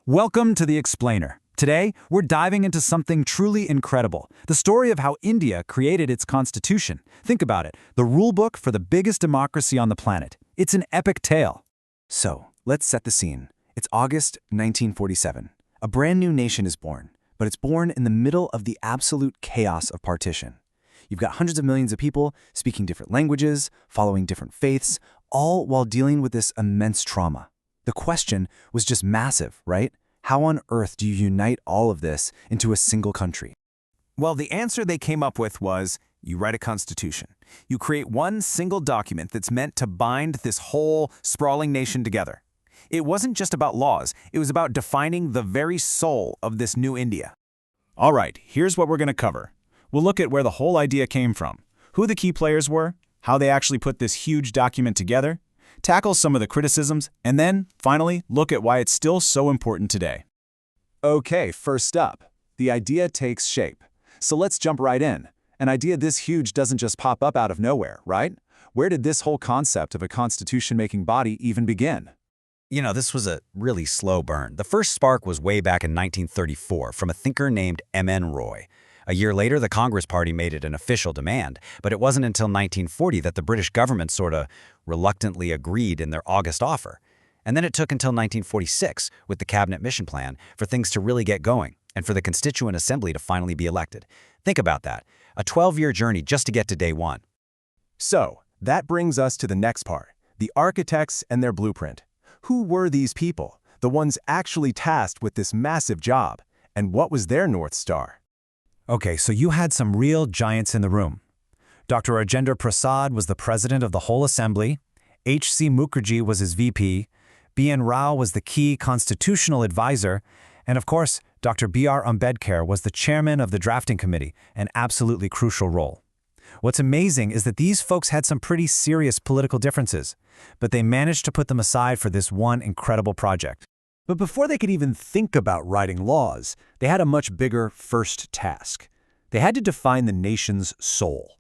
Welcome to The Explainer. Today, we're diving into something truly incredible, the story of how India created its constitution. Think about it, the rulebook for the biggest democracy on the planet. It's an epic tale. So, let's set the scene. It's August 1947. A brand new nation is born, but it's born in the middle of the absolute chaos of partition. You've got hundreds of millions of people speaking different languages, following different faiths, all while dealing with this immense trauma. The question was just massive, right? How on earth do you unite all of this into a single country? Well, the answer they came up with was, you write a constitution. You create one single document that's meant to bind this whole sprawling nation together. It wasn't just about laws, it was about defining the very soul of this new India. All right, here's what we're going to cover. We'll look at where the whole idea came from, who the key players were, how they actually put this huge document together, tackle some of the criticisms, and then, finally, look at why it's still so important today. Okay, first up, the idea takes shape. So let's jump right in. An idea this huge doesn't just pop up out of nowhere, right? Where did this whole concept of a constitution-making body even begin? You know, this was a really slow burn. The first spark was way back in 1934 from a thinker named M.N. Roy. A year later, the Congress Party made it an official demand, but it wasn't until 1940 that the British government sort of reluctantly agreed in their August offer. And then it took until 1946, with the Cabinet Mission Plan, for things to really get going, and for the Constituent Assembly to finally be elected. Think about that, a 12-year journey just to get to day one. So, that brings us to the next part, the architects and their blueprint. Who were these people, the ones actually tasked with this massive job, and what was their North Star? Okay, so you had some real giants in the room. Dr. Rajendra Prasad was the president of the whole assembly, H.C. Mukherjee was his VP, B.N. Rao was the key constitutional advisor, and of course, Dr. B.R. Ambedkar was the chairman of the drafting committee, an absolutely crucial role. What's amazing is that these folks had some pretty serious political differences, but they managed to put them aside for this one incredible project. But before they could even think about writing laws, they had a much bigger first task. They had to define the nation's soul.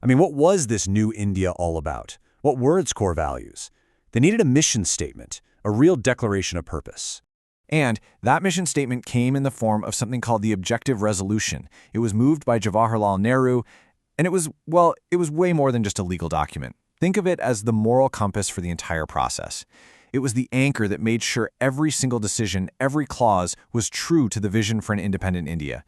I mean, what was this new India all about? What were its core values? They needed a mission statement, a real declaration of purpose. And that mission statement came in the form of something called the Objective Resolution. It was moved by Jawaharlal Nehru, and it was way more than just a legal document. Think of it as the moral compass for the entire process. It was the anchor that made sure every single decision, every clause, was true to the vision for an independent India.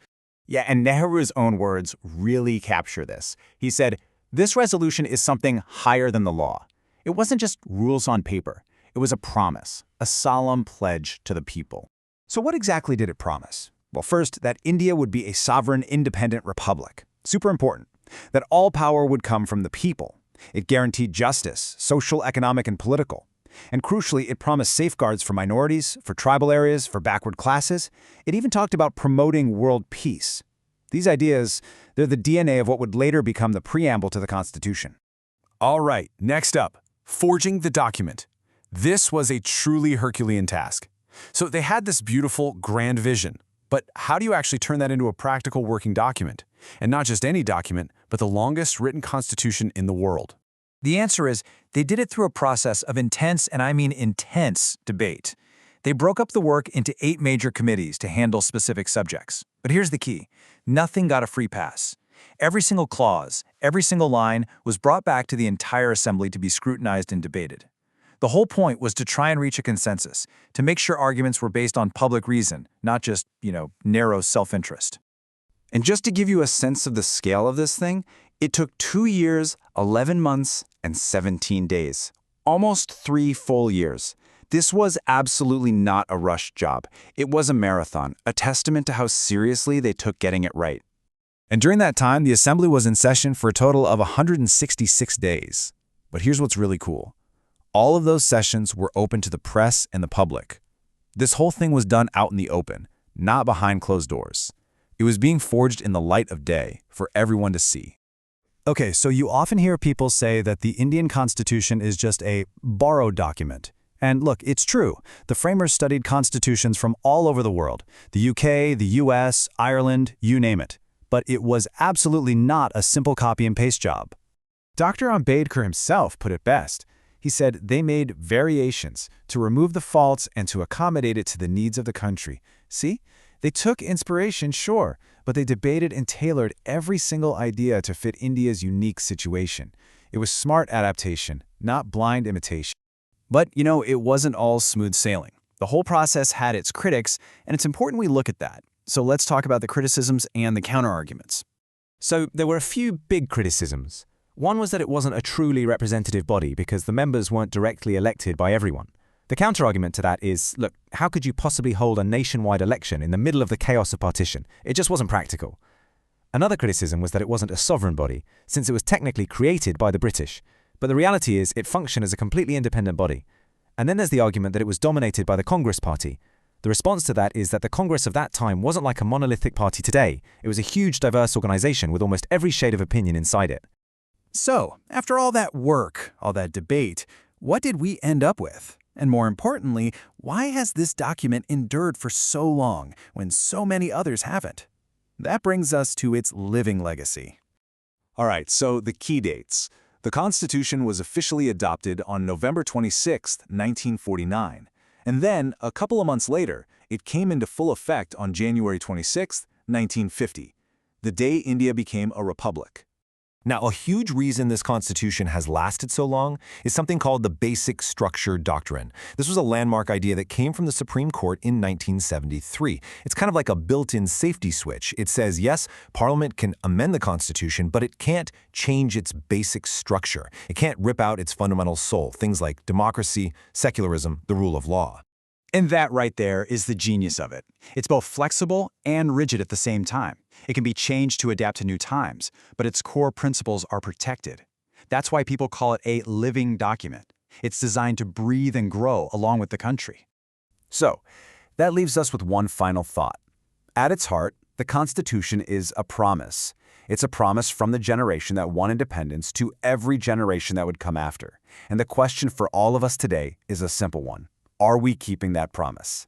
Yeah, and Nehru's own words really capture this. He said, "This resolution is something higher than the law. It wasn't just rules on paper. It was a promise, a solemn pledge to the people." So what exactly did it promise? Well, first, that India would be a sovereign, independent republic. Super important. That all power would come from the people. It guaranteed justice, social, economic, and political. And crucially, it promised safeguards for minorities, for tribal areas, for backward classes. It even talked about promoting world peace. These ideas, they're the DNA of what would later become the preamble to the Constitution. All right, next up, forging the document. This was a truly Herculean task. So they had this beautiful, grand vision. But how do you actually turn that into a practical working document? And not just any document, but the longest written constitution in the world. The answer is, they did it through a process of intense, and I mean intense, debate. They broke up the work into 8 major committees to handle specific subjects. But here's the key. Nothing got a free pass. Every single clause, every single line was brought back to the entire assembly to be scrutinized and debated. The whole point was to try and reach a consensus, to make sure arguments were based on public reason, not just, narrow self-interest. And just to give you a sense of the scale of this thing, it took 2 years, 11 months, and 17 days. Almost 3 full years. This was absolutely not a rushed job. It was a marathon, a testament to how seriously they took getting it right. And during that time, the assembly was in session for a total of 166 days. But here's what's really cool. All of those sessions were open to the press and the public. This whole thing was done out in the open, not behind closed doors. It was being forged in the light of day for everyone to see. Okay, so you often hear people say that the Indian Constitution is just a borrowed document. And look, it's true. The framers studied constitutions from all over the world, the UK, the US, Ireland, you name it. But it was absolutely not a simple copy and paste job. Dr. Ambedkar himself put it best. He said they made variations to remove the faults and to accommodate it to the needs of the country. See? They took inspiration, sure, but they debated and tailored every single idea to fit India's unique situation. It was smart adaptation, not blind imitation. But, it wasn't all smooth sailing. The whole process had its critics, and it's important we look at that. So let's talk about the criticisms and the counterarguments. So there were a few big criticisms. One was that it wasn't a truly representative body because the members weren't directly elected by everyone. The counterargument to that is, look, how could you possibly hold a nationwide election in the middle of the chaos of partition? It just wasn't practical. Another criticism was that it wasn't a sovereign body, since it was technically created by the British. But the reality is it functioned as a completely independent body. And then there's the argument that it was dominated by the Congress Party. The response to that is that the Congress of that time wasn't like a monolithic party today. It was a huge, diverse organization with almost every shade of opinion inside it. So, after all that work, all that debate, what did we end up with? And more importantly, why has this document endured for so long when so many others haven't? That brings us to its living legacy. All right, so the key dates. The Constitution was officially adopted on November 26, 1949. And then, a couple of months later, it came into full effect on January 26, 1950, the day India became a republic. Now, a huge reason this constitution has lasted so long is something called the Basic Structure Doctrine. This was a landmark idea that came from the Supreme Court in 1973. It's kind of like a built-in safety switch. It says, yes, Parliament can amend the Constitution, but it can't change its basic structure. It can't rip out its fundamental soul, things like democracy, secularism, the rule of law. And that right there is the genius of it. It's both flexible and rigid at the same time. It can be changed to adapt to new times, but its core principles are protected. That's why people call it a living document. It's designed to breathe and grow along with the country. So, that leaves us with one final thought. At its heart, the Constitution is a promise. It's a promise from the generation that won independence to every generation that would come after. And the question for all of us today is a simple one. Are we keeping that promise?